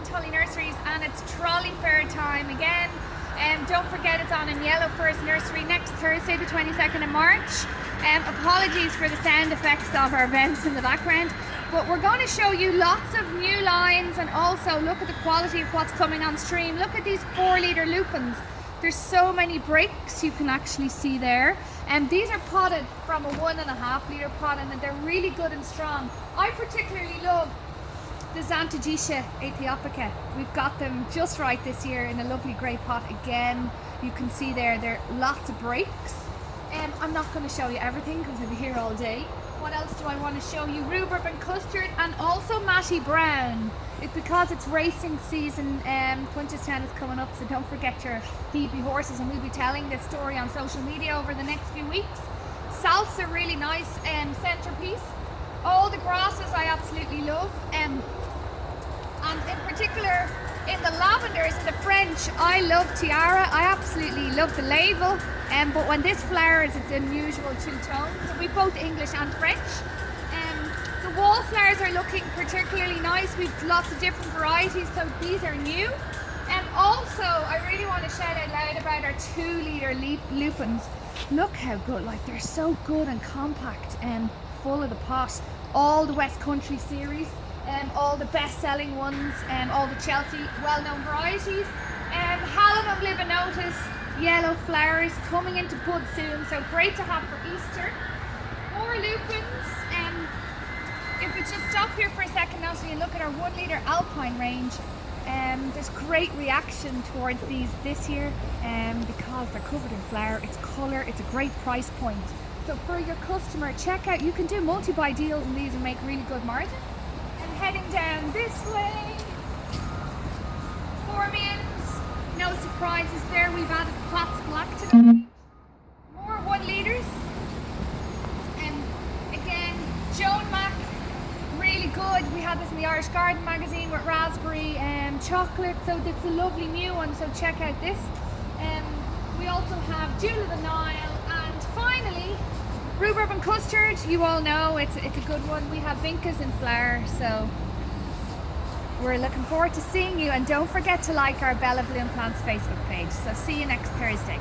Tully Nurseries, and it's trolley fair time again. Don't forget it's on in Yellow Furze Nursery next Thursday the 22nd of March. Apologies for the sound effects of our events in the background, but we're going to show you lots of new lines and also look at the quality of what's coming on stream. Look at these 4-litre lupins. There's so many breaks you can actually see there. These are potted from a 1.5-litre pot, and they're really good and strong. I particularly love the Xanthogeusia aethiopica. We've got them just right this year in a lovely grey pot again. You can see there are lots of breaks. I'm not going to show you everything because we'll be here all day. What else do I want to show you? Rhubarb and custard, and also Matty Brown. It's because it's racing season. Punchestown is coming up, so don't forget your Hebe horses, and we'll be telling this story on social media over the next few weeks. Salsa, really nice centerpiece. All the grasses I absolutely love, and in particular in the lavenders and the French, I love Tiara. I absolutely love the label, but when this flowers, it's unusual two tones. So we both English and French. The wallflowers are looking particularly nice. We've lots of different varieties, so these are new. And also, I really want to shout out loud about our 2-litre lupins. Look how good, like they're so good and compact and full of the pot. All the West Country series, all the best-selling ones, all the Chelsea well-known varieties. Hallam libanotus, yellow flowers coming into bud soon, so great to have for Easter. More lupins. If we just stop here for a second, Natalie, and look at our 1-litre Alpine range, there's great reaction towards these this year because they're covered in flower, it's colour, it's a great price point. So for your customer, check out, you can do multi-buy deals in these and make really good margins. And heading down this way, Formians, no surprises there, we've added Platts Black to them. More 1-litres, and again, Joan Mac, really good. We had this in the Irish Garden magazine with raspberry chocolate, so it's a lovely new one, so check out this. We also have Jewel of the Nile, and finally rhubarb and custard. You all know it's a good one. We have vincas in flower, so we're looking forward to seeing you, and don't forget to like our Bella Bloom Plants Facebook page. So see you next Thursday.